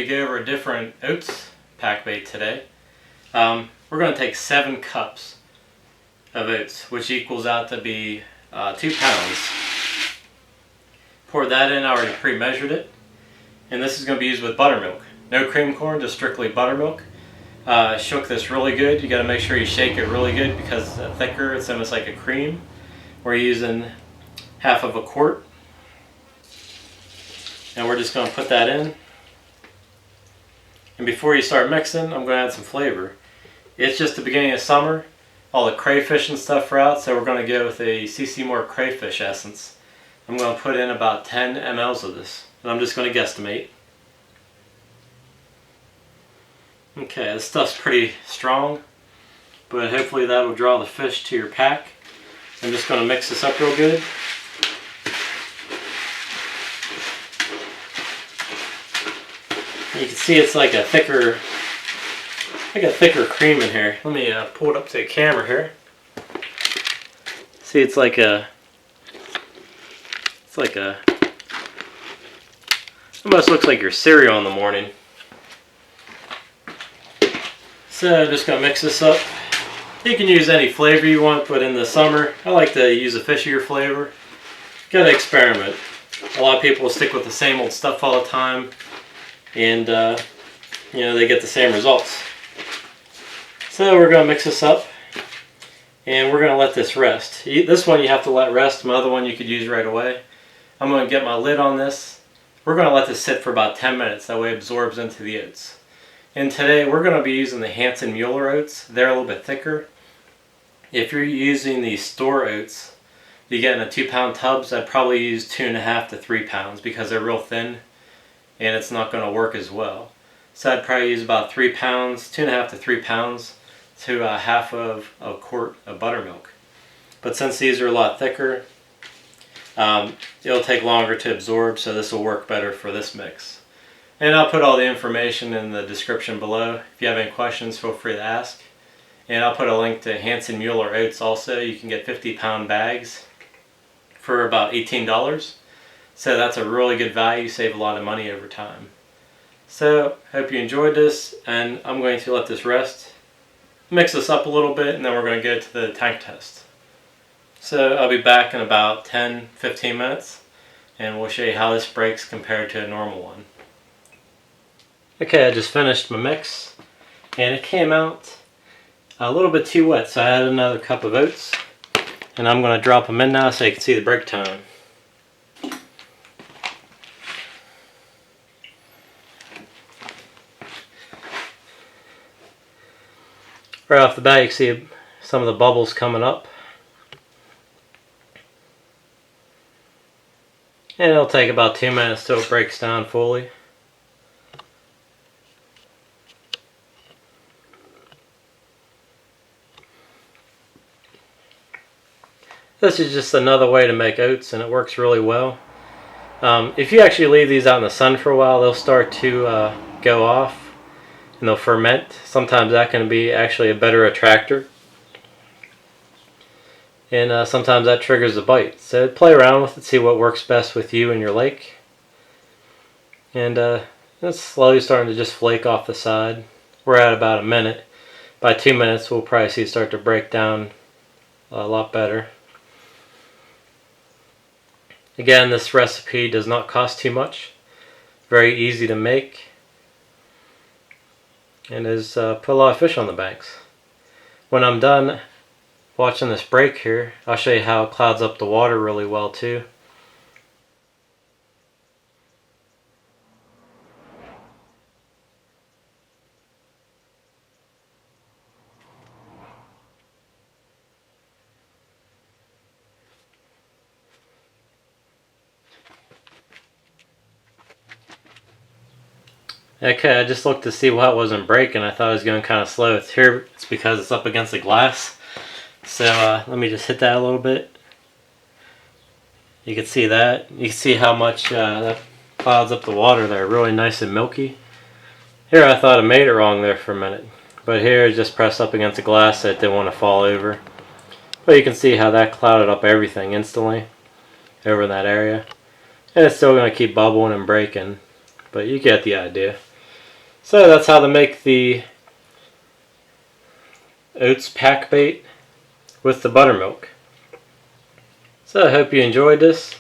to go over a different oats pack bait today. We're going to take 7 cups of oats, which equals out to be 2 pounds. Pour that in, I already pre-measured it. And this is going to be used with buttermilk. No cream corn, just strictly buttermilk. Shook this really good. You got to make sure you shake it really good because it's thicker. It's almost like a cream. We're using half of a quart. And we're just going to put that in. And before you start mixing, I'm going to add some flavor. It's just the beginning of summer. All the crayfish and stuff are out, so we're going to go with a CC More crayfish essence. I'm going to put in about 10 mLs of this. And I'm just going to guesstimate. Okay, this stuff's pretty strong, but hopefully that will draw the fish to your pack. I'm just going to mix this up real good. You can see it's like a thicker cream in here. Let me pull it up to the camera here. See, it's like a almost looks like your cereal in the morning. So I'm just gonna mix this up. You can use any flavor you want, but in the summer, I like to use a fishier flavor. Gotta experiment. A lot of people will stick with the same old stuff all the time, and you know, they get the same results. So we're gonna mix this up, and we're gonna let this rest. This one you have to let rest. My other one you could use right away. I'm gonna get my lid on this. We're gonna let this sit for about 10 minutes. That way it absorbs into the oats. And today we're going to be using the Hansen Mueller oats. They're a little bit thicker. If you're using the store oats, you get in a 2-pound tubs. I'd probably use 2.5 to 3 pounds because they're real thin and it's not going to work as well. So I'd probably use about 3 pounds, 2.5 to 3 pounds to half of a quart of buttermilk. But since these are a lot thicker, it'll take longer to absorb, so this will work better for this mix. And I'll put all the information in the description below. If you have any questions, feel free to ask. And I'll put a link to Hansen Mueller Oats also. You can get 50-pound bags for about $18. So that's a really good value, save a lot of money over time. So, hope you enjoyed this, and I'm going to let this rest. Mix this up a little bit, and then we're going to go to the tank test. So I'll be back in about 10-15 minutes, and we'll show you how this breaks compared to a normal one. Okay, I just finished my mix, and it came out a little bit too wet, so I added another cup of oats, and I'm going to drop them in now so you can see the break time. Right off the bat, you can see some of the bubbles coming up. And it'll take about 2 minutes till it breaks down fully. This is just another way to make oats, and it works really well. If you actually leave these out in the sun for a while, they'll start to go off and they'll ferment. Sometimes that can be actually a better attractor, and sometimes that triggers a bite. So play around with it, see what works best with you and your lake. And it's slowly starting to just flake off the side. We're at about a minute. By 2 minutes we'll probably see it start to break down a lot better. Again, this recipe does not cost too much. Very easy to make. And has put a lot of fish on the banks. When I'm done watching this break here, I'll show you how it clouds up the water really well too. Okay, I just looked to see why it wasn't breaking. I thought it was going kind of slow. It's because it's up against the glass. So let me just hit that a little bit. You can see that. You can see how much that clouds up the water there. Really nice and milky. Here I thought I made it wrong there for a minute. But here it just pressed up against the glass so it didn't want to fall over. But you can see how that clouded up everything instantly over in that area. And it's still going to keep bubbling and breaking. But you get the idea. So that's how to make the oats pack bait with the buttermilk. So I hope you enjoyed this,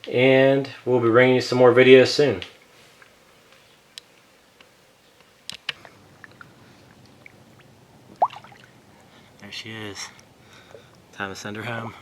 and we'll be bringing you some more videos soon. There she is. Time to send her home.